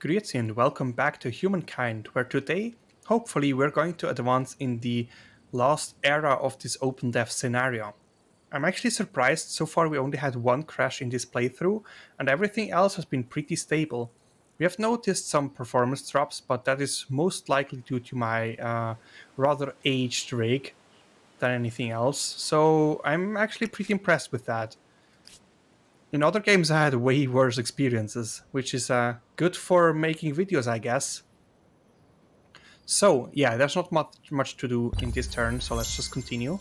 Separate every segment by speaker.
Speaker 1: Grüezi and welcome back to Humankind, where today, hopefully, we're going to advance in the last era of this OpenDev scenario. I'm actually surprised, so far we only had one crash in this playthrough, and everything else has been pretty stable. We have noticed some performance drops, but that is most likely due to my rather aged rig than anything else, so I'm actually pretty impressed with that. In other games, I had way worse experiences, which is good for making videos, I guess. So, yeah, there's not much to do in this turn, so let's just continue.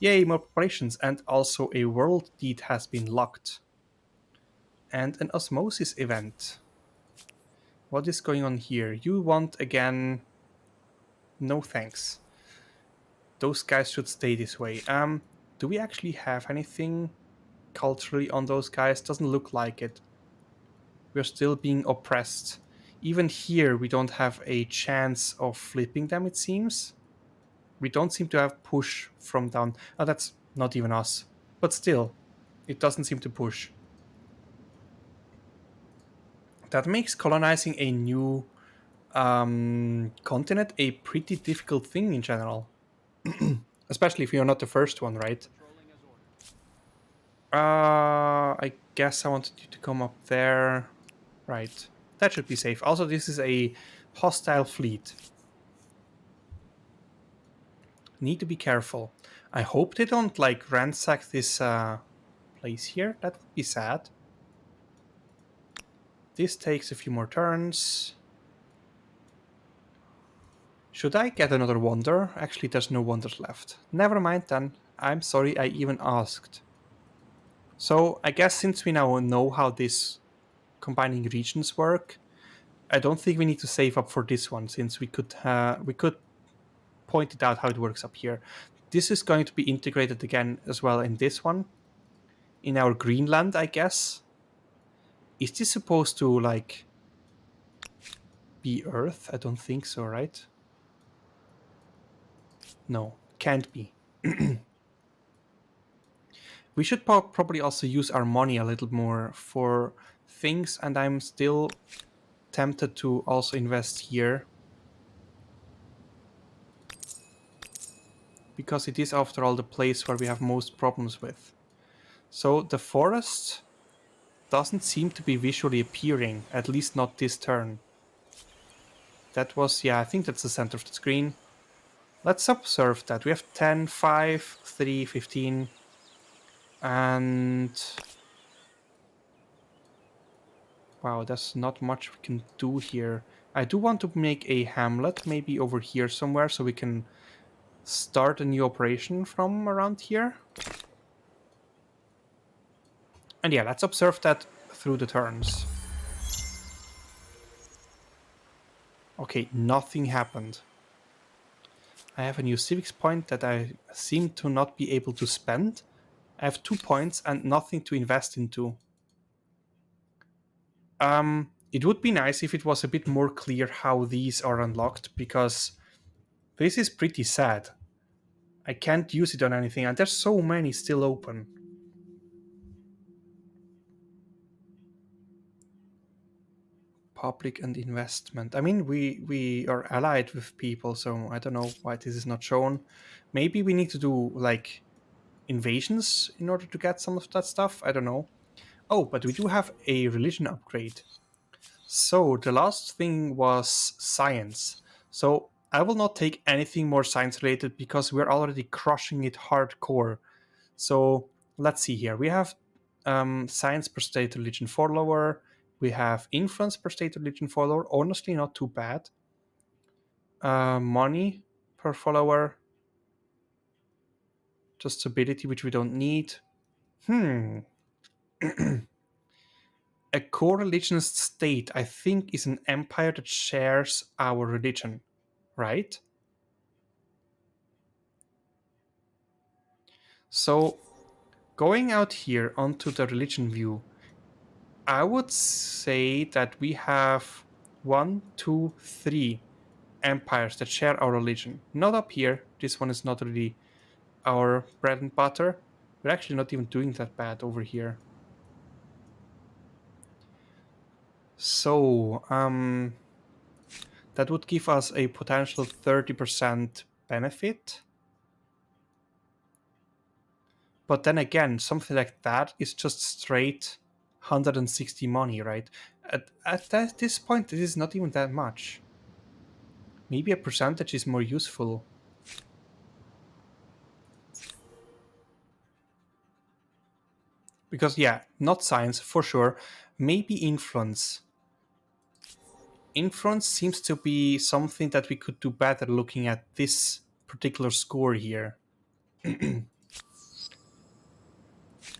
Speaker 1: Yay, more preparations, and also a world deed has been locked. And an osmosis event. What is going on here? You want again... No thanks. Those guys should stay this way. Do we actually have anything culturally on those guys? Doesn't look like it. We're still being oppressed. Even here, we don't have a chance of flipping them, it seems. We don't seem to have push from down. Oh, that's not even us. But still, it doesn't seem to push. That makes colonizing a new continent a pretty difficult thing in general. Especially if you're not the first one, right? I guess I wanted you to come up there. Right. That should be safe. Also, this is a hostile fleet. Need to be careful. I hope they don't, like, ransack this place here. That would be sad. This takes a few more turns. Should I get another wonder? Actually, there's no wonders left. Never mind then. I'm sorry I even asked. So, I guess since we now know how this combining regions work, I don't think we need to save up for this one, since we could point it out how it works up here. This is going to be integrated again as well in this one. In our Greenland, I guess. Is this supposed to, like, be Earth? I don't think so, right? No, can't be. We should probably also use our money a little more for things, and I'm still tempted to also invest here. Because it is, after all, the place where we have most problems with. So the forest doesn't seem to be visually appearing, at least not this turn. That was, yeah, I think that's the center of the screen. Let's observe that. We have 10, 5, 3, 15, and... Wow, there's not much we can do here. I do want to make a hamlet, maybe over here somewhere, so we can start a new operation from around here. And yeah, let's observe that through the turns. Okay, nothing happened. I have a new civics point that I seem to not be able to spend. I have 2 points and nothing to invest into. It would be nice if it was a bit more clear how these are unlocked, because this is pretty sad. I can't use it on anything, and there's so many still open. Public and investment. I mean, we are allied with people, so I don't know why this is not shown. Maybe we need to do, like, invasions in order to get some of that stuff. I don't know. Oh, but we do have a religion upgrade. So the last thing was science. So I will not take anything more science related because we're already crushing it hardcore. So let's see here. We have science per state religion follower. We have influence per state religion follower. Honestly, not too bad. Money per follower. Just ability, which we don't need. A co-religionist state, I think, is an empire that shares our religion, right? So, going out here onto the religion view, I would say that we have 1, 2, 3 empires that share our religion. Not up here. This one is not really our bread and butter. We're actually not even doing that bad over here. So, that would give us a potential 30% benefit. But then again, something like that is just straight 160 money, right? This point, it is not even that much. Maybe a percentage is more useful. Because, yeah, not science, for sure. Maybe influence. Influence seems to be something that we could do better looking at this particular score here.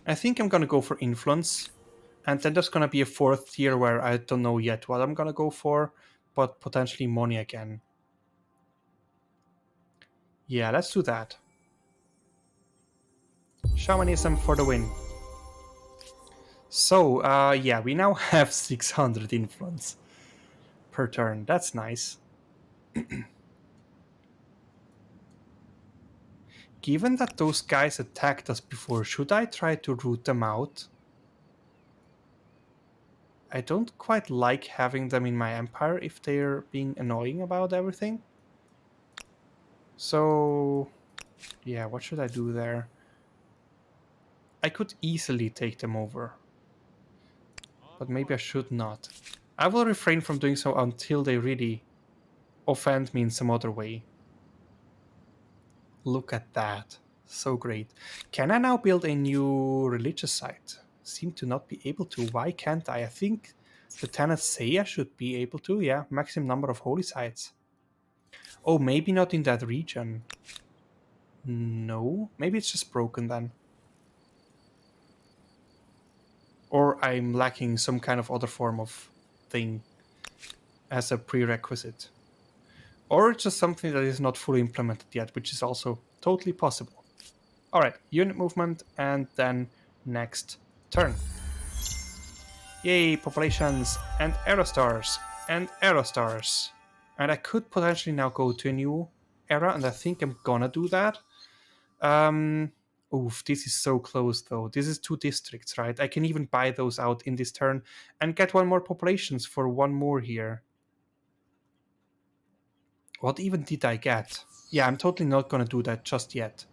Speaker 1: I think I'm gonna go for influence. And then there's gonna be a fourth tier where I don't know yet what I'm gonna go for, but potentially money again. Yeah, let's do that. Shamanism for the win. So, yeah, we now have 600 influence per turn. That's nice. Given that those guys attacked us before, should I try to root them out? I don't quite like having them in my empire if they're being annoying about everything. So, yeah, what should I do there? I could easily take them over, but maybe I should not. I will refrain from doing so until they really offend me in some other way. Look at that. So great. Can I now build a new religious site? Seem to not be able to. Why can't I? I think the tenants say I should be able to. Yeah, maximum number of holy sites. Oh, maybe not in that region. No, maybe it's just broken then. Or I'm lacking some kind of other form of thing as a prerequisite. Or it's just something that is not fully implemented yet, which is also totally possible. Alright, unit movement, and then next turn. Yay, populations, and aerostars, and aerostars. And I could potentially now go to a new era, and I think I'm gonna do that. Oof, this is so close though. This is 2 districts, right? I can even buy those out in this turn and get 1 more populations for 1 more here. What even did I get? Yeah, I'm totally not gonna do that just yet.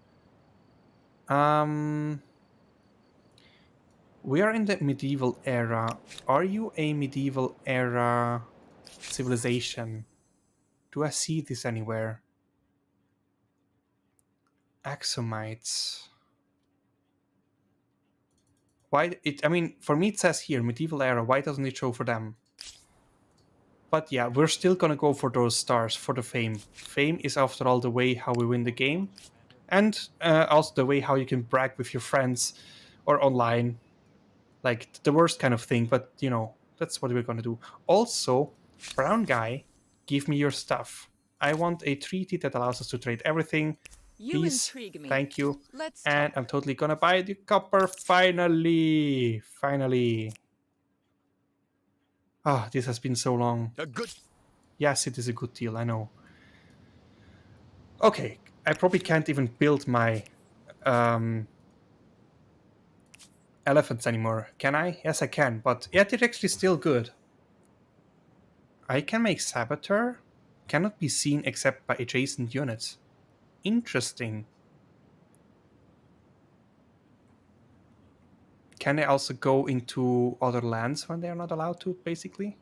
Speaker 1: We are in the medieval era. Are you a medieval era civilization? Do I see this anywhere? Axomites. Why it? I mean, for me it says here medieval era. Why doesn't it show for them? But yeah, we're still gonna go for those stars for the fame. Fame is, after all, the way how we win the game, and also the way how you can brag with your friends or online, like the worst kind of thing. But you know, that's what we're gonna do. Also, brown guy, give me your stuff. I want a treaty that allows us to trade everything.
Speaker 2: You
Speaker 1: Please,
Speaker 2: intrigue me.
Speaker 1: thank you.
Speaker 2: Let's
Speaker 1: And
Speaker 2: talk.
Speaker 1: I'm totally gonna buy the copper finally. Finally. Ah, this has been so long.
Speaker 3: A good.
Speaker 1: Yes, it is a good deal, I know. Okay, I probably can't even build my um, elephants anymore. Can I? Yes, I can, but yeah, they're actually still good. I can make Saboteur. Cannot be seen except by adjacent units. Interesting. Can they also go into other lands when they are not allowed to, basically?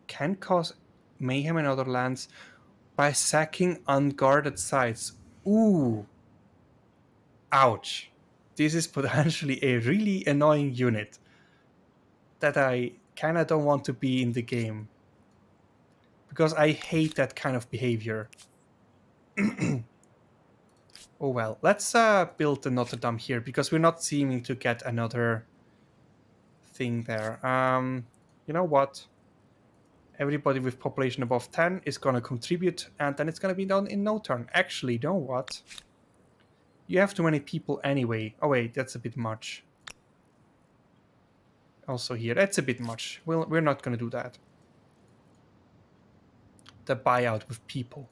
Speaker 1: Can cause mayhem in other lands by sacking unguarded sites. Ooh. Ouch. This is potentially a really annoying unit that I kinda don't want to be in the game. Because I hate that kind of behavior. Oh well, let's build the Notre Dame here, because we're not seeming to get another thing there. You know what? Everybody with population above 10 is gonna contribute, and then it's gonna be done in no turn. Actually, you know what? You have too many people anyway. Oh wait, that's a bit much. Also here, that's a bit much. We're not gonna do that. The buyout with people.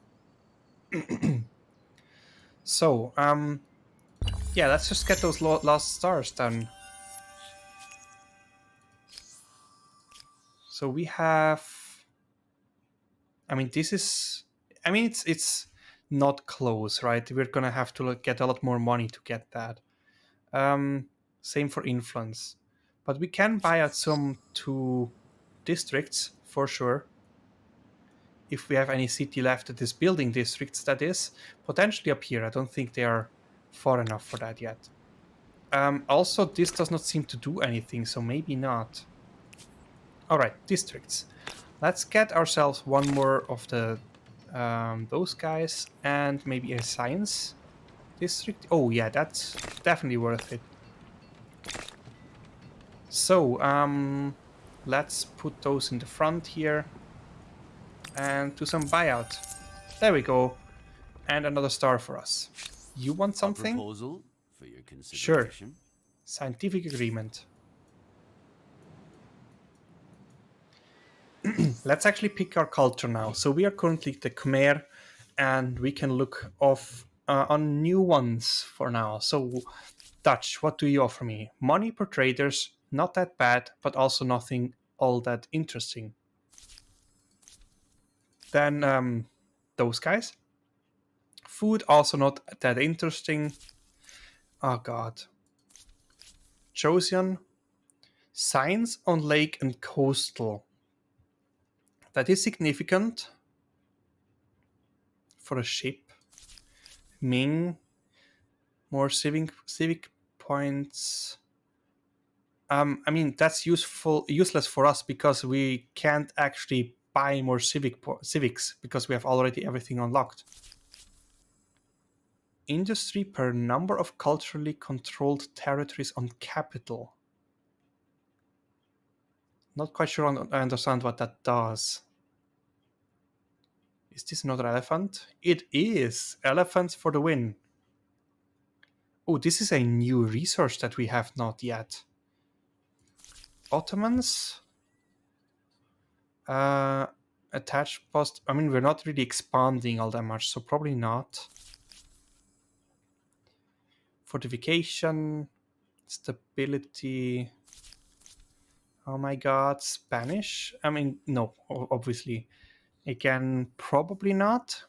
Speaker 1: So, yeah, let's just get those lost stars done. So we have, I mean, this is, I mean, it's not close, right? We're gonna have to get a lot more money to get that. Same for influence, but we can buy out some two districts for sure. If we have any city left that is building districts, that is potentially up here. I don't think they are far enough for that yet. Also, this does not seem to do anything, so maybe not. All right, districts. Let's get ourselves one more of the those guys and maybe a science district. Oh yeah, that's definitely worth it. So let's put those in the front here and do some buyout. There we go, and another star for us. You want
Speaker 2: A
Speaker 1: something?
Speaker 2: proposal for your
Speaker 1: Sure.
Speaker 2: consideration.
Speaker 1: Scientific agreement. Let's actually pick our culture now. So we are currently the Khmer, and we can look off on new ones for now. So Dutch, what do you offer me? Money per traders, not that bad, but also nothing all that interesting. Then those guys. Food, also not that interesting. Oh god. Joseon. Science on lake and coastal. That is significant for a ship. Ming, more civic points. I mean that's useless for us because we can't actually buy more civics because we have already everything unlocked. Industry per number of culturally controlled territories on capital. Not quite sure I understand what that does. Is this another elephant? It is! Elephants for the win. Oh, this is a new resource that we have not yet. Ottomans? Uh, attached post. I mean, we're not really expanding all that much, so probably not. Fortification, stability. Oh my god, Spanish? I mean, no, obviously. Again, probably not.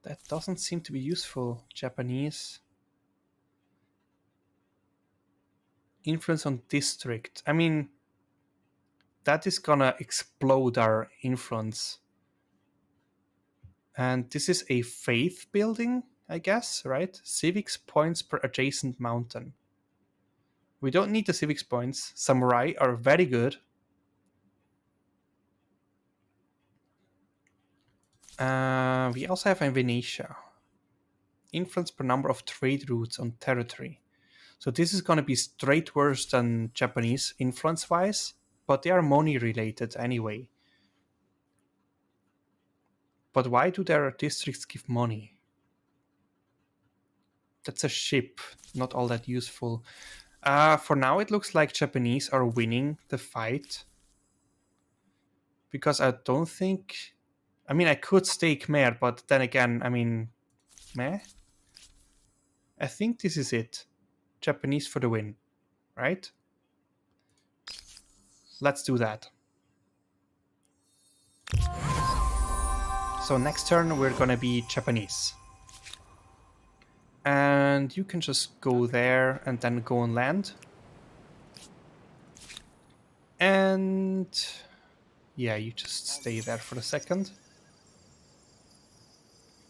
Speaker 1: That doesn't seem to be useful. Japanese. Influence on district. I mean, that is gonna explode our influence. And this is a faith building, I guess, right? Civics points per adjacent mountain. We don't need the civics points. Samurai are very good. We also have a Venetia. Influence per number of trade routes on territory. So this is going to be straight worse than Japanese influence-wise, but they are money related anyway. But why do their districts give money? That's a ship, not all that useful. For now, it looks like Japanese are winning the fight. Because I don't think... I mean, I could stay Khmer, but then again, I mean... Meh? I think this is it. Japanese for the win, right? Let's do that. So next turn, we're gonna be Japanese. And you can just go there and then go on land. And yeah, you just stay there for a second.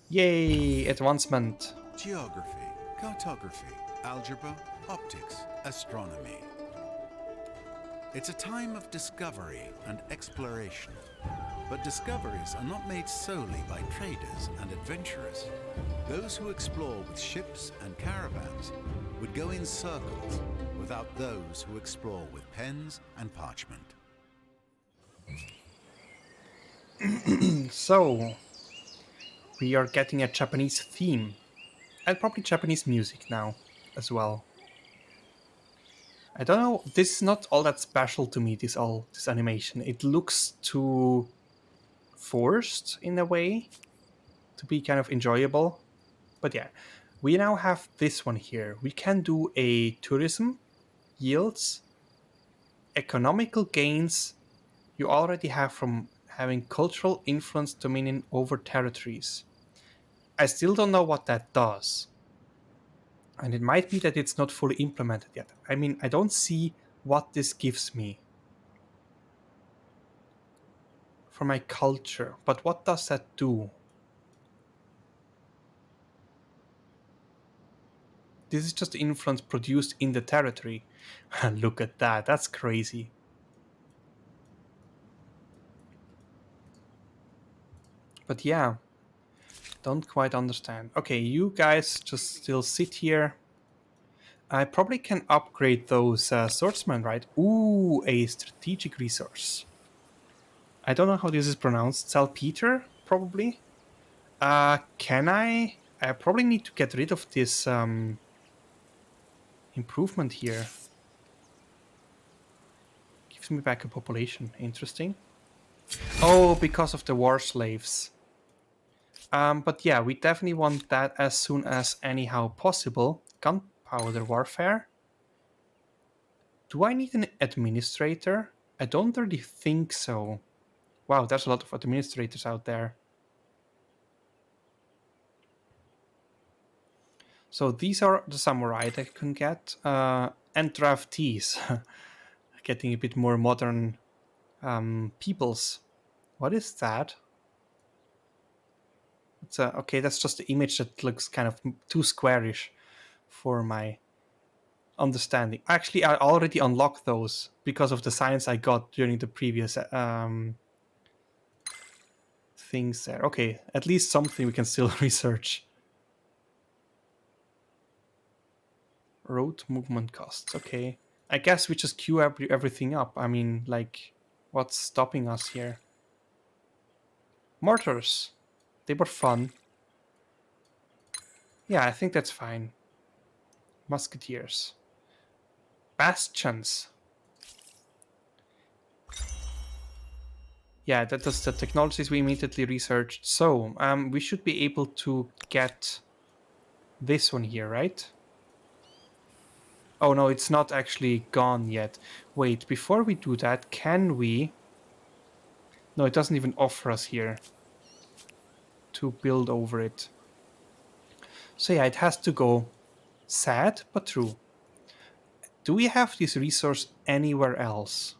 Speaker 1: Yay, advancement.
Speaker 3: Geography, cartography, algebra, optics, astronomy. It's a time of discovery and exploration. But discoveries are not made solely by traders and adventurers. Those who explore with ships and caravans would go in circles without those who explore with pens and parchment.
Speaker 1: So, we are getting a Japanese theme. And probably Japanese music now as well. I don't know, this is not all that special to me, this animation. It looks too forced in a way to be kind of enjoyable. But yeah, we now have this one here. We can do a tourism yields economical gains you already have from having cultural influence dominion over territories. I still don't know what that does. And it might be that it's not fully implemented yet. I mean, I don't see what this gives me for my culture, but what does that do? This is just influence produced in the territory. Look at that, that's crazy. But yeah, don't quite understand. Okay, you guys just still sit here. I probably can upgrade those swordsmen, right? Ooh, a strategic resource. I don't know how this is pronounced. Salpeter, probably. Can I? I probably need to get rid of this improvement here. Gives me back a population. Interesting. Oh, because of the war slaves. But yeah, we definitely want that as soon as anyhow possible. Gunpowder warfare. Do I need an administrator? I don't really think so. Wow, there's a lot of administrators out there. So these are the samurai that I can get. And draftees. Getting a bit more modern peoples. What is that? It's okay, that's just the image that looks kind of too squarish for my understanding. Actually, I already unlocked those because of the science I got during the previous things there. Okay, at least something we can still research. Road movement costs. Okay, I guess we just queue everything up. I mean, like, what's stopping us here? Mortars. They were fun. Yeah, I think that's fine. Musketeers. Bastions. Yeah, that is the technologies we immediately researched. So, we should be able to get this one here, right? Oh no, it's not actually gone yet. Wait, before we do that, can we... No, it doesn't even offer us here to build over it. So yeah, it has to go. Sad, but true. Do we have this resource anywhere else?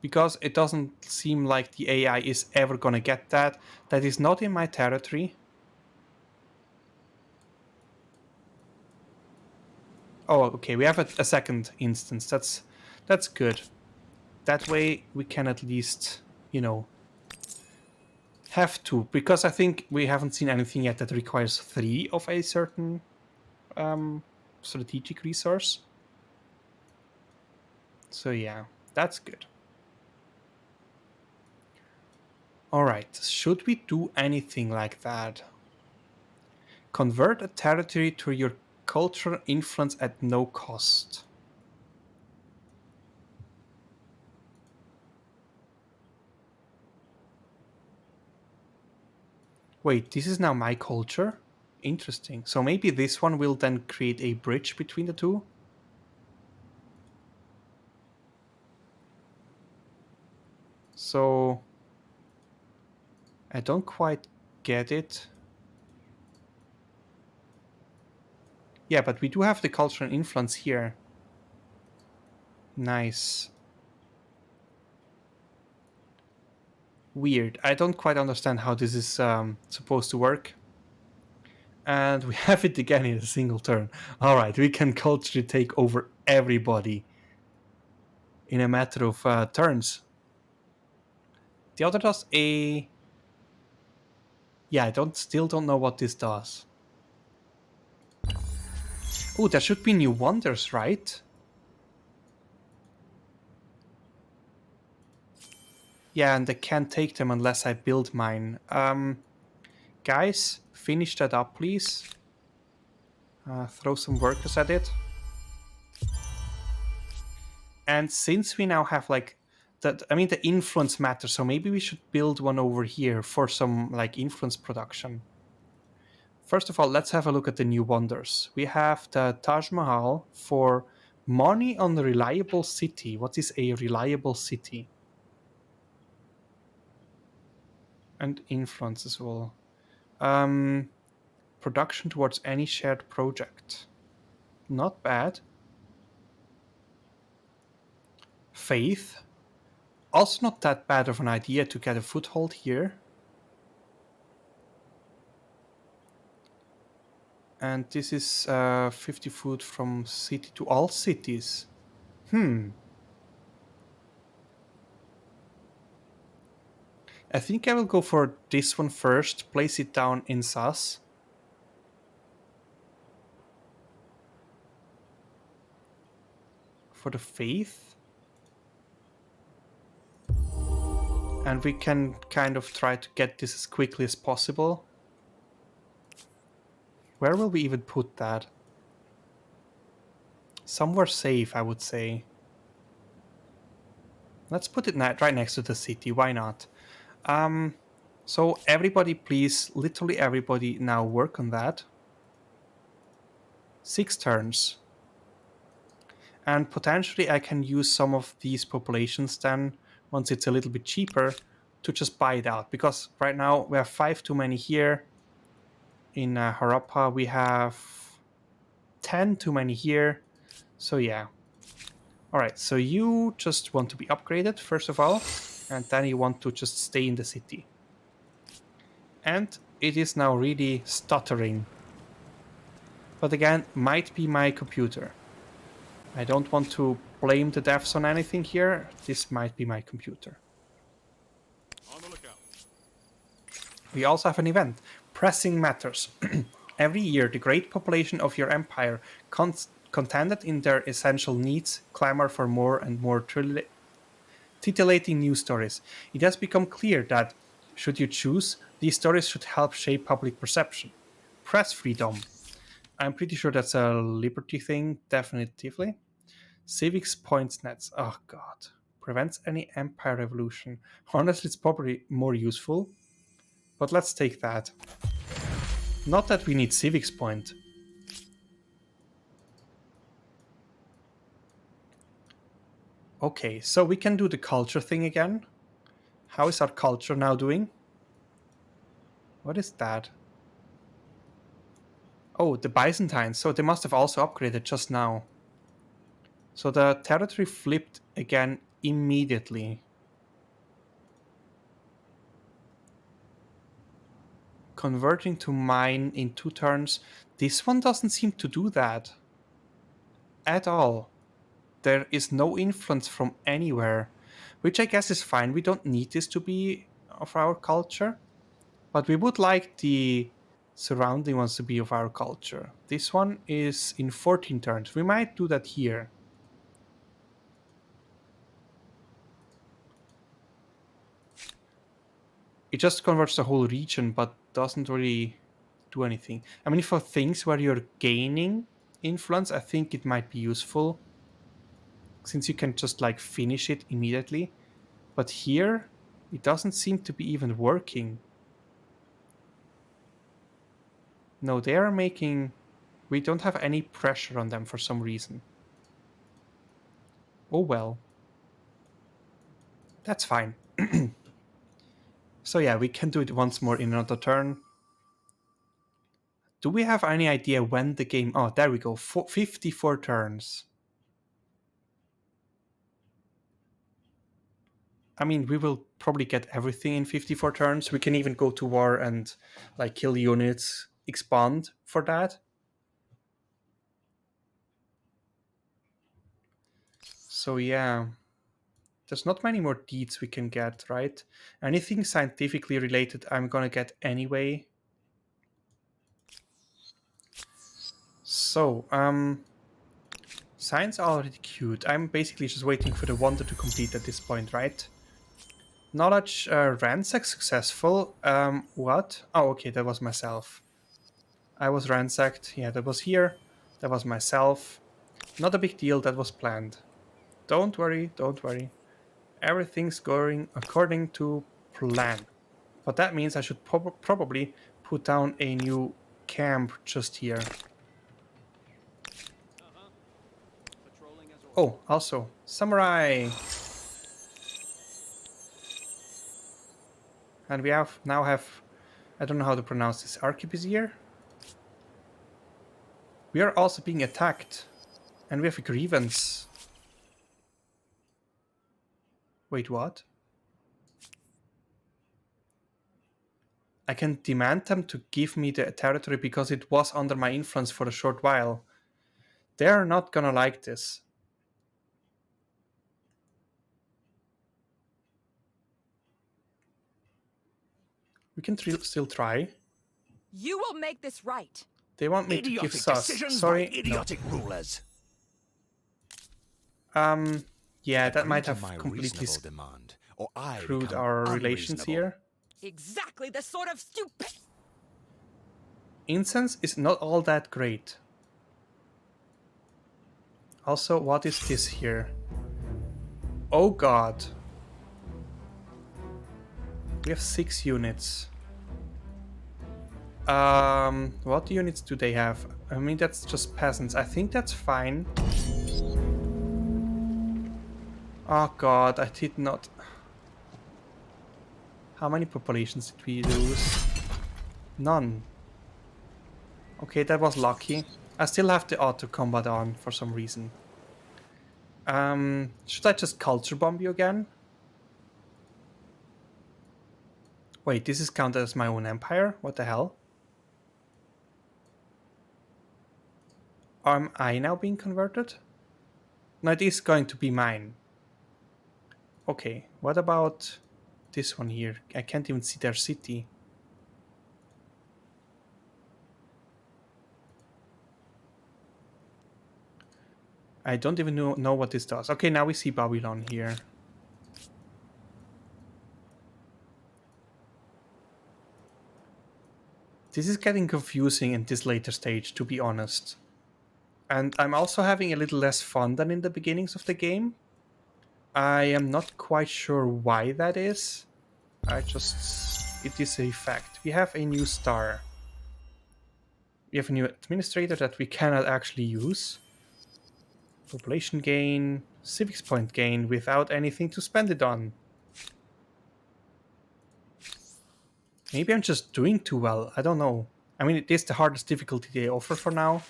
Speaker 1: Because it doesn't seem like the AI is ever gonna get that. That is not in my territory. Oh, okay, we have a second instance. That's good. That way we can at least, have to. Because I think we haven't seen anything yet that requires 3 of a certain strategic resource. So yeah, that's good. Alright, should we do anything like that? Convert a territory to your cultural influence at no cost. Wait, this is now my culture? Interesting. So maybe this one will then create a bridge between the two? So I don't quite get it. Yeah, but we do have the cultural influence here. Nice. Weird. I don't quite understand how this is supposed to work. And we have it again in a single turn. Alright, we can culturally take over everybody in a matter of turns. The other does a... Yeah, still don't know what this does. Oh, there should be new wonders, right? Yeah, and I can't take them unless I build mine. Guys, finish that up, please. Throw some workers at it. And since we now have like that, I mean, the influence matters, so maybe we should build one over here for some like influence production. First of all, let's have a look at the new wonders. We have the Taj Mahal for money on a reliable city. What is a reliable city? And influence as well. Production towards any shared project. Not bad. Faith. Also not that bad of an idea to get a foothold here. And this is 50 foot from city to all cities. I think I will go for this one first, place it down in SAS. For the faith. And we can kind of try to get this as quickly as possible. Where will we even put that? Somewhere safe, I would say. Let's put it right next to the city, why not? So everybody please, literally everybody now work on that. 6 turns. And potentially I can use some of these populations then, once it's a little bit cheaper, to just buy it out. Because right now we have 5 too many here. In Harappa we have 10 too many here. So yeah. Alright, so you just want to be upgraded first of all. And then you want to just stay in the city. And it is now really stuttering. But again, might be my computer. I don't want to blame the devs on anything here. This might be my computer.
Speaker 2: On the lookout.
Speaker 1: We also have an event. Pressing matters. Every year, the great population of your empire, contented in their essential needs, clamor for more and more titillating news stories. It has become clear that, should you choose, these stories should help shape public perception. Press freedom. I'm pretty sure that's a liberty thing, definitively. Civics points nets. Oh god. Prevents any empire revolution. Honestly, it's probably more useful. But let's take that. Not that we need civics point. Okay, so we can do the culture thing again. How is our culture now doing? What is that? Oh, the Byzantines. So they must have also upgraded just now. So the territory flipped again immediately. Converting to mine in 2 turns. This one doesn't seem to do that. At all. There is no influence from anywhere. Which I guess is fine. We don't need this to be of our culture. But we would like the surrounding ones to be of our culture. This one is in 14 turns. We might do that here. It just converts the whole region, but doesn't really do anything. I mean, for things where you're gaining influence, I think it might be useful. Since you can just like finish it immediately. But here, it doesn't seem to be even working. No, they are making... We don't have any pressure on them for some reason. Oh well. That's fine. So yeah, we can do it once more in another turn. Do we have any idea when the game... Oh, there we go. 54 turns. I mean, we will probably get everything in 54 turns. We can even go to war and like kill units, expand for that. So yeah, there's not many more deeds we can get, right? Anything scientifically related I'm gonna get anyway. So, science already queued. I'm basically just waiting for the wonder to complete at this point, right? Knowledge ransack successful. What? Oh, okay, that was myself. I was ransacked. Yeah, that was here. That was myself. Not a big deal, that was planned. Don't worry, don't worry. Everything's going according to plan. But that means I should probably put down a new camp just here.
Speaker 2: Patrolling as ordered.
Speaker 1: Oh, also, samurai! And we now have, I don't know how to pronounce this, arquebusier? We are also being attacked. And we have a grievance. Wait, what? I can demand them to give me the territory because it was under my influence for a short while. They're not gonna like this. We can still try.
Speaker 4: You will make this right.
Speaker 1: They want me to give
Speaker 5: Idiotic
Speaker 1: sus.
Speaker 5: decisions
Speaker 1: Sorry,
Speaker 5: by idiotic rulers.
Speaker 1: no. Yeah, that
Speaker 5: Agree
Speaker 1: might
Speaker 5: to
Speaker 1: have
Speaker 5: my
Speaker 1: completely
Speaker 5: reasonable demand, or I
Speaker 1: screwed
Speaker 5: become
Speaker 1: our relations
Speaker 5: unreasonable.
Speaker 1: here.
Speaker 4: Exactly the sort of stupid.
Speaker 1: Incense is not all that great. Also, what is this here? Oh god. We have 6 units. What units do they have? I mean, that's just peasants. I think that's fine. Oh god, I did not... How many populations did we lose? None. Okay, that was lucky. I still have the auto combat on for some reason. Should I just culture bomb you again? Wait, this is counted as my own empire? What the hell? Am I now being converted? No, it is going to be mine. Okay, what about this one here? I can't even see their city. I don't even know what this does. Okay, now we see Babylon here. This is getting confusing in this later stage, to be honest. And I'm also having a little less fun than in the beginnings of the game. I am not quite sure why that is. It is a fact. We have a new star. We have a new administrator that we cannot actually use. Population gain, civics point gain without anything to spend it on. Maybe I'm just doing too well, I don't know. I mean, it is the hardest difficulty they offer for now.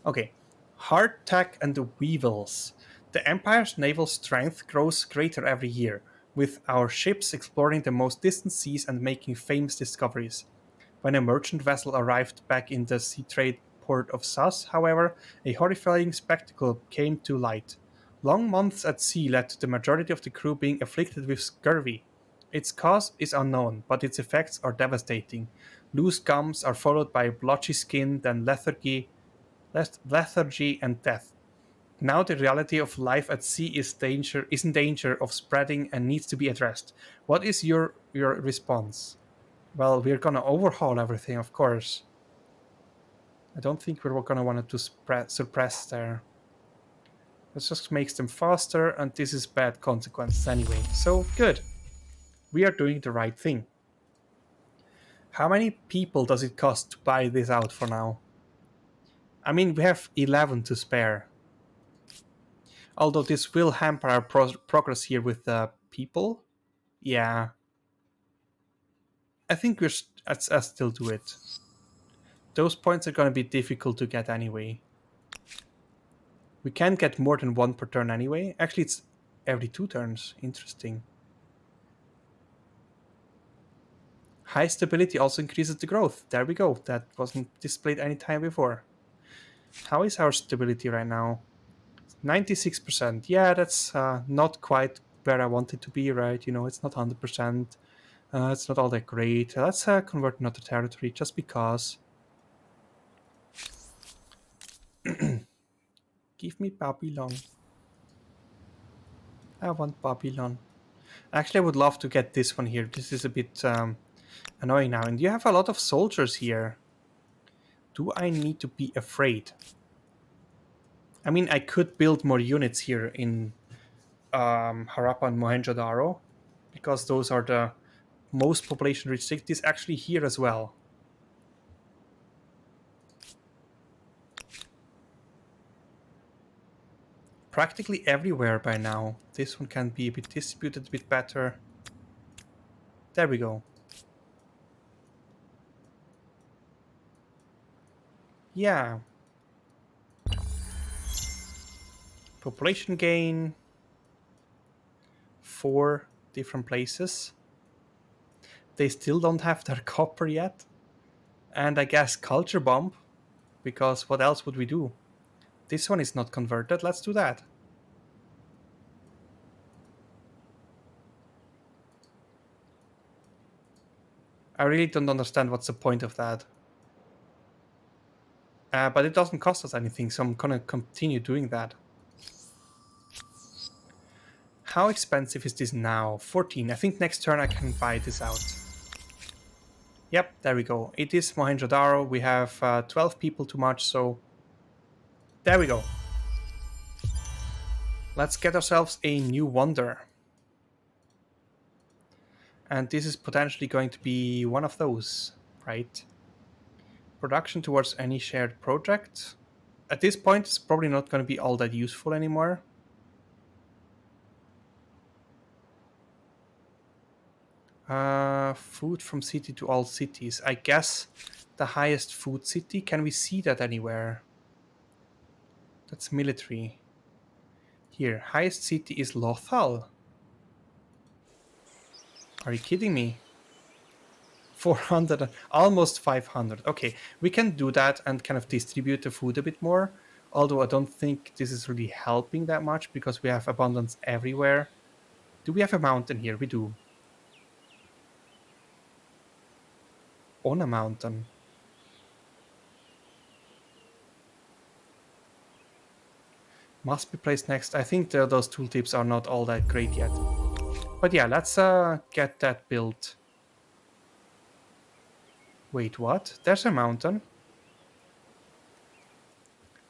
Speaker 1: Okay, hardtack and the Weevils. The Empire's naval strength grows greater every year, with our ships exploring the most distant seas and making famous discoveries. When a merchant vessel arrived back in the sea trade port of Sus, however, a horrifying spectacle came to light. Long months at sea led to the majority of the crew being afflicted with scurvy. Its cause is unknown, but its effects are devastating. Loose gums are followed by blotchy skin, then lethargy and death. Now the reality of life at sea is in danger of spreading and needs to be addressed. What is your response? Well, we're gonna overhaul everything, of course. I don't think we're gonna want to suppress there. That just makes them faster, and this is bad consequences anyway. So, good. We are doing the right thing. How many people does it cost to buy this out for now? I mean, we have 11 to spare. Although this will hamper our progress here with the people. Yeah. I think I still do it. Those points are going to be difficult to get anyway. We can't get more than 1 per turn anyway. Actually, it's every 2 turns. Interesting. High stability also increases the growth. There we go. That wasn't displayed any time before. How is our stability right now? 96%. Yeah, that's not quite where I want it to be, right? You know, it's not 100%. It's not all that great. Let's convert another territory just because. Give me Babylon. I want Babylon. Actually, I would love to get this one here. This is a bit annoying now. And you have a lot of soldiers here. Do I need to be afraid? I mean, I could build more units here in Harappa and Mohenjo-Daro, because those are the most population-rich cities actually here as well. practically everywhere by now. This one can be a bit distributed a bit better. There we go. Yeah. Population gain. 4 different places. They still don't have their copper yet. And I guess culture bomb, because what else would we do? This one is not converted, let's do that. I really don't understand what's the point of that. But it doesn't cost us anything, so I'm gonna continue doing that. How expensive is this now? 14. I think next turn I can buy this out. Yep, there we go. It is Mohenjo-Daro. We have 12 people too much, so there we go. Let's get ourselves a new wonder. And this is potentially going to be one of those, right? Production towards any shared project. At this point, it's probably not going to be all that useful anymore. Food from city to all cities. I guess the highest food city. Can we see that anywhere? That's military. Here, highest city is Lothal. Are you kidding me? 400, almost 500. Okay, we can do that and kind of distribute the food a bit more. Although I don't think this is really helping that much because we have abundance everywhere. Do we have a mountain here? We do. On a mountain. Must be placed next. I think those tooltips are not all that great yet. But yeah, let's get that built. Wait, what? There's a mountain.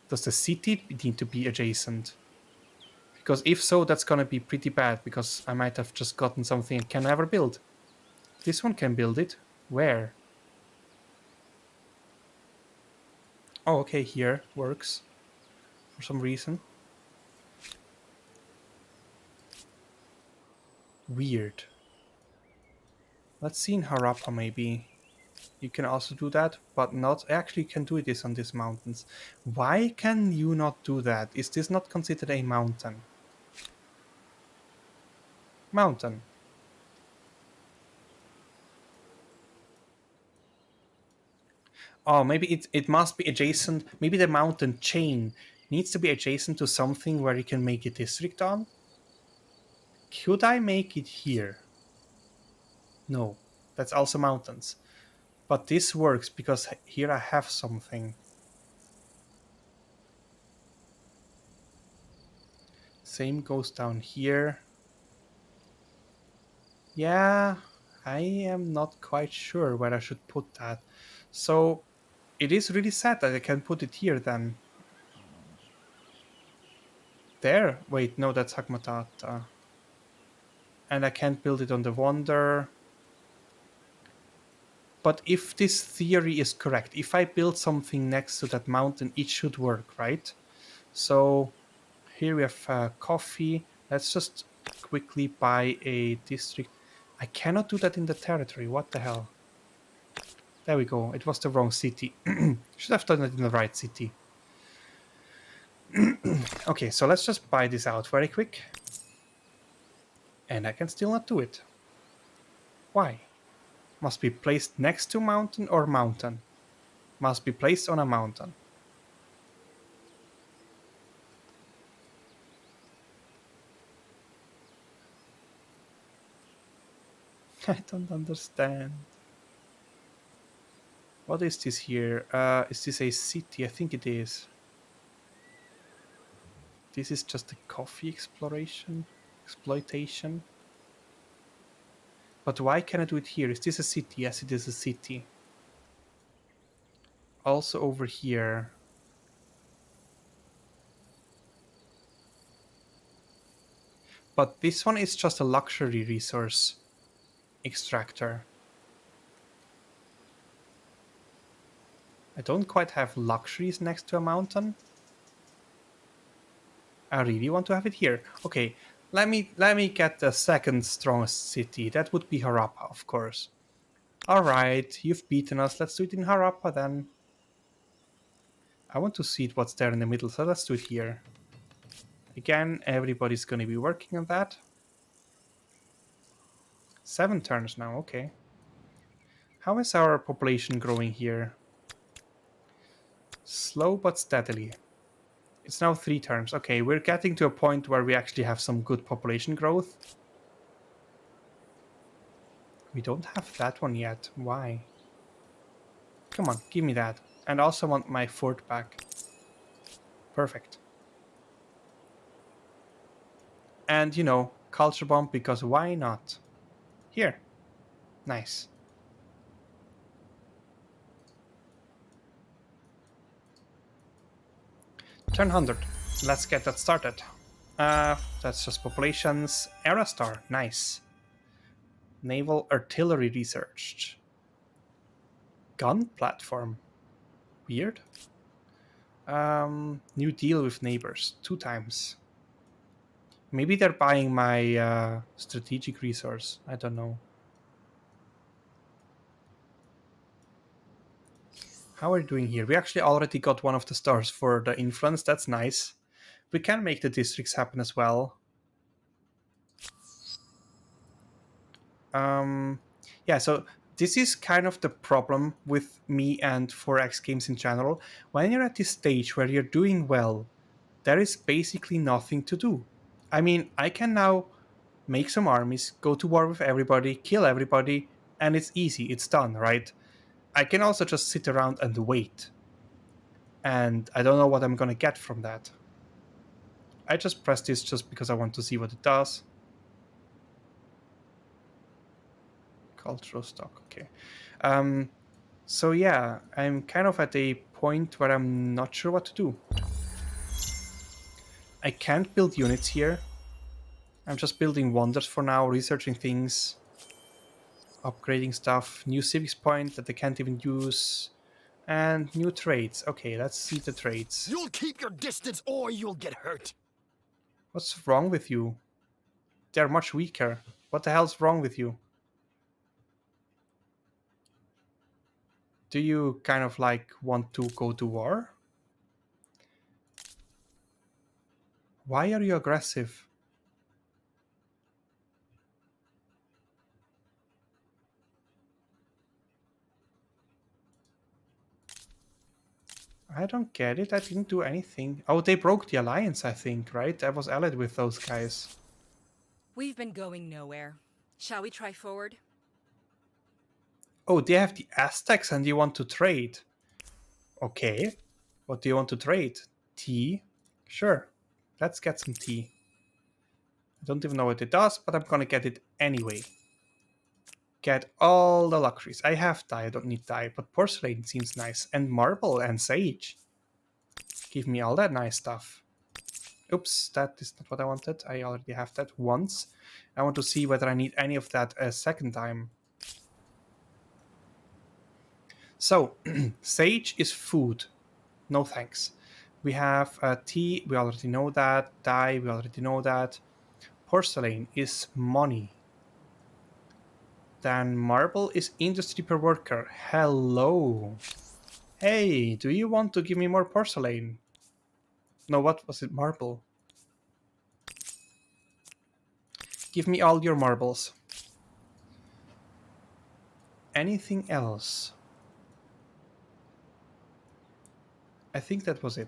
Speaker 1: Does the city need to be adjacent? Because if so, that's gonna be pretty bad, because I might have just gotten something I can never build. This one can build it. Where? Oh, okay, here. Works. For some reason. Weird. Let's see in Harappa, maybe. You can also do that, but not... Actually, you can do this on these mountains. Why can you not do that? Is this not considered a mountain? Mountain. Oh, maybe it must be adjacent. Maybe the mountain chain needs to be adjacent to something where you can make a district on. Could I make it here? No, that's also mountains. But this works because here I have something. Same goes down here. Yeah, I am not quite sure where I should put that. So it is really sad that I can put it here then. There? Wait, no, that's Hakmatata. And I can't build it on the Wonder. But if this theory is correct, if I build something next to that mountain, it should work, right? So here we have coffee. Let's just quickly buy a district. I cannot do that in the territory. What the hell? There we go. It was the wrong city. Should have done it in the right city. Okay, so let's just buy this out very quick. And I can still not do it. Why? Must be placed next to mountain or mountain? Must be placed on a mountain. I don't understand. What is this here? Is this a city? I think it is. This is just a coffee exploration, exploitation. But why can I do it here? Is this a city? Yes, it is a city. Also over here. But this one is just a luxury resource extractor. I don't quite have luxuries next to a mountain. I really want to have it here. Okay, let me get the second strongest city. That would be Harappa, of course. Alright, you've beaten us. Let's do it in Harappa then. I want to see what's there in the middle, so let's do it here. Again, everybody's gonna be working on that. 7 turns now, okay. How is our population growing here? Slow but steadily. It's now 3 turns. Okay, we're getting to a point where we actually have some good population growth. We don't have that one yet. Why? Come on, give me that. And I also want my fort back. Perfect. And, you know, culture bomb, because why not? Here. Nice. Turn 100. Let's get that started. That's just populations. Era star. Nice. Naval artillery researched. Gun platform. Weird. New deal with neighbors. 2 times. Maybe they're buying my strategic resource. I don't know. How are we doing here? We actually already got one of the stars for the influence. That's nice. We can make the districts happen as well. Yeah, so this is kind of the problem with me and 4X games in general. When you're at this stage where you're doing well, there is basically nothing to do. I mean, I can now make some armies, go to war with everybody, kill everybody, and it's easy, it's done, right? I can also just sit around and wait. And I don't know what I'm gonna get from that. I just press this just because I want to see what it does. Cultural stock, okay. So yeah, I'm kind of at a point where I'm not sure what to do. I can't build units here. I'm just building wonders for now, researching things, upgrading stuff, new civics point that I can't even use, and new trades. Okay, let's see the trades.
Speaker 5: You'll keep your distance or you'll get hurt.
Speaker 1: What's wrong with you? They're much weaker. What the hell's wrong with you? Do you kind of like want to go to war? Why are you aggressive? I don't get it. I didn't do anything. Oh, they broke the alliance, I think, right? I was allied with those guys.
Speaker 4: We've been going nowhere. Shall we try forward?
Speaker 1: Oh, they have the Aztecs and you want to trade. Okay. What do you want to trade? Tea? Sure. Let's get some tea. I don't even know what it does, but I'm gonna get it anyway. Get all the luxuries. I have dye, I don't need dye, but porcelain seems nice. And marble and sage. Give me all that nice stuff. Oops, that is not what I wanted. I already have that once. I want to see whether I need any of that a second time. So, sage is food. No thanks. We have tea, we already know that. Dye, we already know that. Porcelain is money. Then marble is industry per worker. Hello. Hey, do you want to give me more porcelain? No, what was it? Marble. Give me all your marbles. Anything else? I think that was it.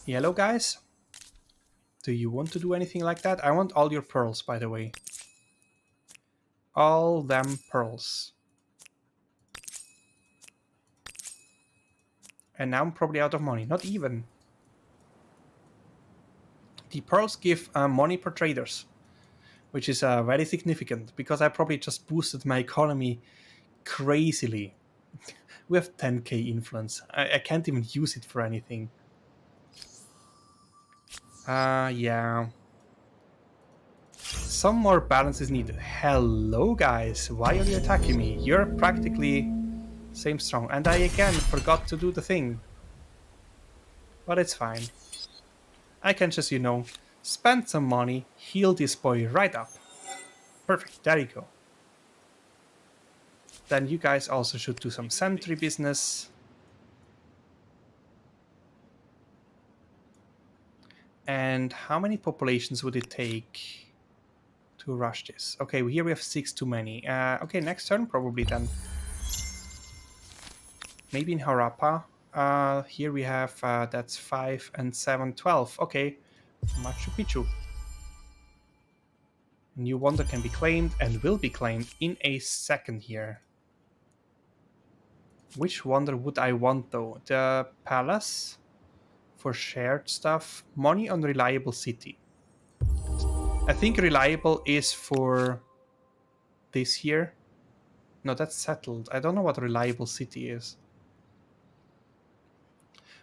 Speaker 1: Yellow guys? Do you want to do anything like that? I want all your pearls, by the way. All them pearls. And now I'm probably out of money. Not even. The pearls give money per traders, which is very significant because I probably just boosted my economy crazily. We have 10k influence. I can't even use it for anything. Yeah. Some more balance is needed. Hello, guys. Why are you attacking me? You're practically same strong. And I again forgot to do the thing. But it's fine. I can just, spend some money, heal this boy right up. Perfect, there you go. Then you guys also should do some sentry business. And how many populations would it take to rush this? Okay, here we have 6 too many. Okay, next turn probably then. Maybe in Harappa. Here we have, that's 5 and 7, 12. Okay, Machu Picchu. New wonder can be claimed and will be claimed in a second here. Which wonder would I want though? The palace for shared stuff. Money on reliable city. I think reliable is for this here. No, that's settled. I don't know what reliable city is.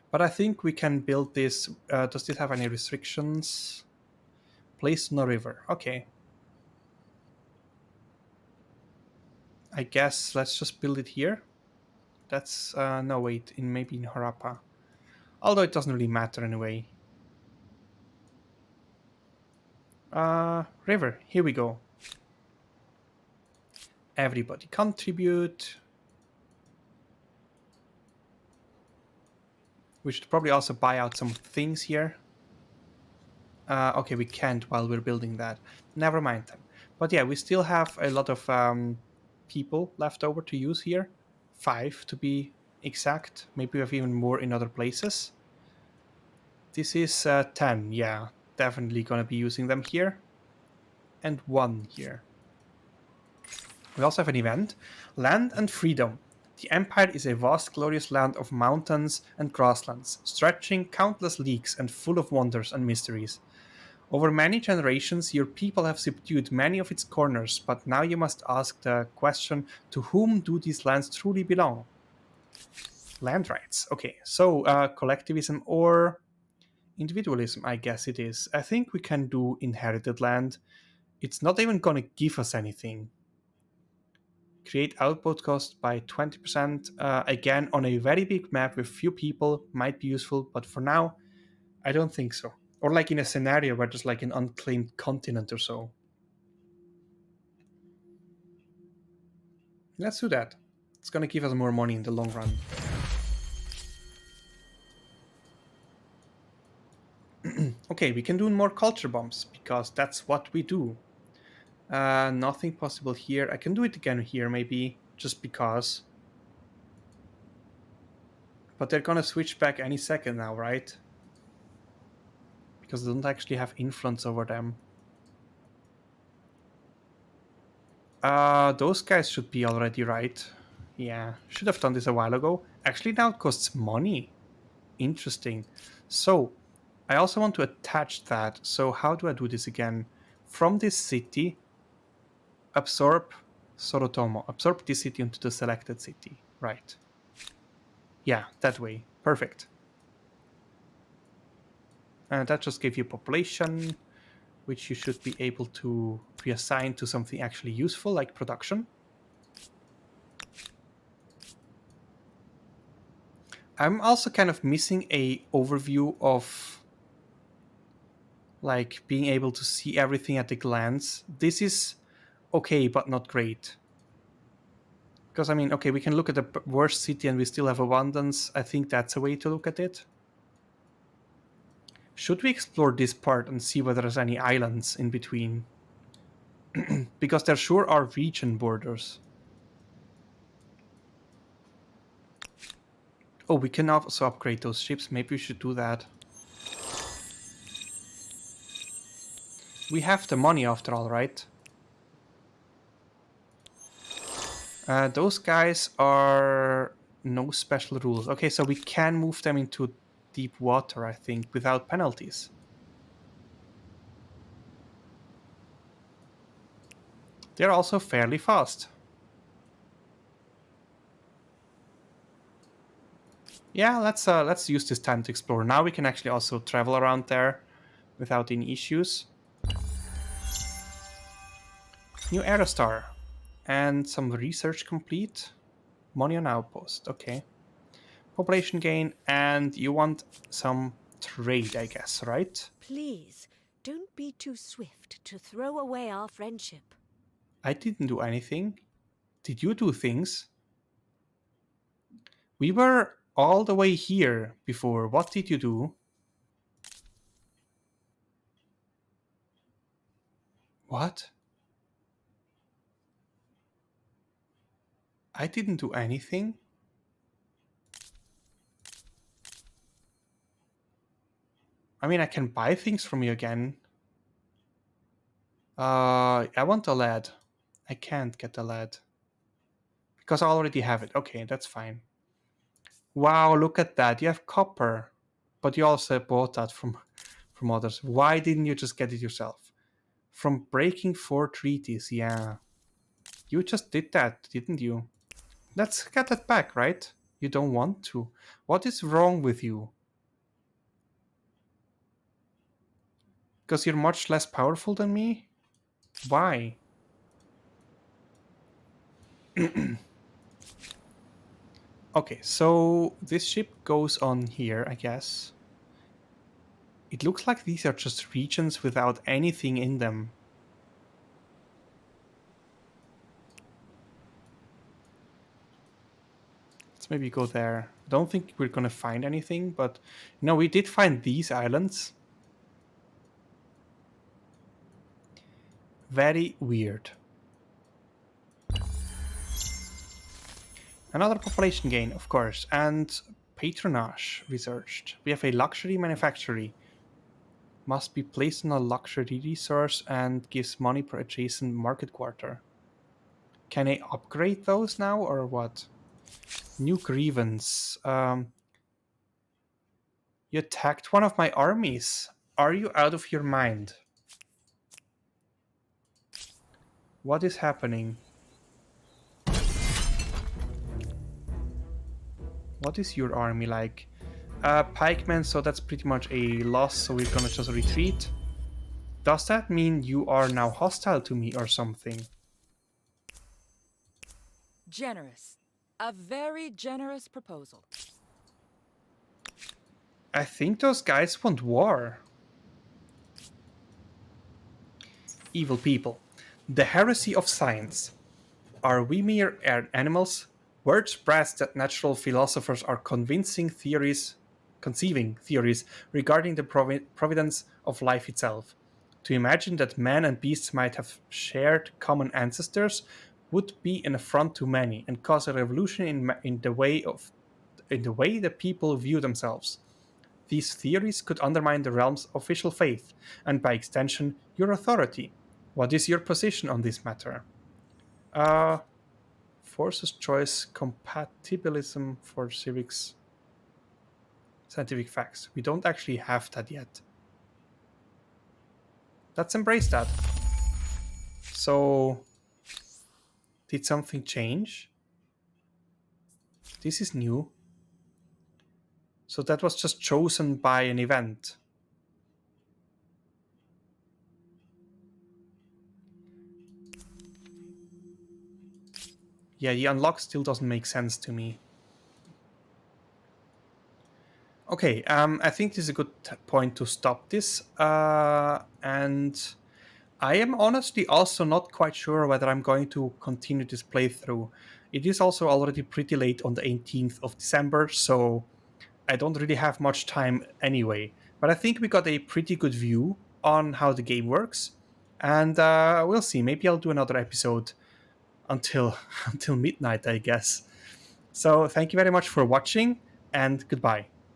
Speaker 1: But I think we can build this. Does this have any restrictions? Place on a river. Okay. I guess let's just build it here. That's, no wait, maybe in Harappa. Although it doesn't really matter anyway. River, here we go. Everybody contribute. We should probably also buy out some things here. Okay, we can't while we're building that. Never mind then. But yeah, we still have a lot of people left over to use here. 5 to be exact. Maybe we have even more in other places. This is 10, yeah. Definitely gonna be using them here. And 1 here. We also have an event. Land and Freedom. The Empire is a vast, glorious land of mountains and grasslands, stretching countless leagues and full of wonders and mysteries. Over many generations, your people have subdued many of its corners, but now you must ask the question, to whom do these lands truly belong? Land rights. Okay, so collectivism or individualism, I guess it is. I think we can do inherited land. It's not even going to give us anything. Create output cost by 20%. Again, on a very big map with few people, might be useful, but for now, I don't think so. Or like in a scenario where there's like an unclaimed continent or so. Let's do that. It's gonna give us more money in the long run. Okay, we can do more culture bombs, because that's what we do. Nothing possible here. I can do it again here, maybe, just because. But they're gonna switch back any second now, right? Because I don't actually have influence over them. Those guys should be already right. Yeah, should have done this a while ago. Actually, now it costs money. Interesting. So, I also want to attach that. So how do I do this again? From this city, absorb Sorotomo. Absorb this city into the selected city. Right. Yeah, that way. Perfect. And that just gave you population, which you should be able to reassign to something actually useful, like production. I'm also kind of missing a overview of like being able to see everything at a glance. This is okay, but not great. Because, I mean, okay, we can look at the worst city and we still have abundance. I think that's a way to look at it. Should we explore this part and see whether there's any islands in between? Because there sure are region borders. Oh, we can also upgrade those ships. Maybe we should do that. We have the money after all, right? Those guys are no special rules. Okay, so we can move them into deep water, I think, without penalties. They're also fairly fast. Yeah, let's use this time to explore. Now we can actually also travel around there without any issues. New Aerostar. And some research complete. Money on outpost. Okay. Population gain. And you want some trade, I guess, right?
Speaker 6: Please, don't be too swift to throw away our friendship.
Speaker 1: I didn't do anything. Did you do things? We were all the way here before. What did you do? What? I didn't do anything. I mean, I can buy things from you again. I want a lead. I can't get the lead. Because I already have it. Okay, that's fine. Wow, look at that. You have copper. But you also bought that from others. Why didn't you just get it yourself? From breaking 4 treaties, yeah. You just did that, didn't you? Let's get that back, right? You don't want to. What is wrong with you? Because you're much less powerful than me? Why? Okay, so this ship goes on here, I guess. It looks like these are just regions without anything in them. Let's maybe go there. I don't think we're gonna find anything, but no, we did find these islands. Very weird. Another population gain, of course, and patronage researched. We have a luxury manufactory. Must be placed on a luxury resource and gives money per adjacent market quarter. Can I upgrade those now or what? New grievance. You attacked one of my armies. Are you out of your mind? What is happening? What is your army like? Pikemen, so that's pretty much a loss, so we're gonna just retreat. Does that mean you are now hostile to me or something?
Speaker 4: Generous. A very generous proposal.
Speaker 1: I think those guys want war. Evil people. The heresy of science. Are we mere animals? Word spreads that natural philosophers are conceiving theories regarding the providence of life itself. To imagine that man and beasts might have shared common ancestors would be an affront to many and cause a revolution in the way that people view themselves. These theories could undermine the realm's official faith, and by extension, your authority. What is your position on this matter? Uh, Forces choice compatibilism for civics scientific facts. We don't actually have that yet. Let's embrace that. So, did something change? This is new. So that was just chosen by an event. Yeah, the unlock still doesn't make sense to me. Okay, I think this is a good point to stop this. And I am honestly also not quite sure whether I'm going to continue this playthrough. It is also already pretty late on the 18th of December, so I don't really have much time anyway. But I think we got a pretty good view on how the game works, and we'll see. Maybe I'll do another episode until until midnight, I guess. So thank you very much for watching, and goodbye.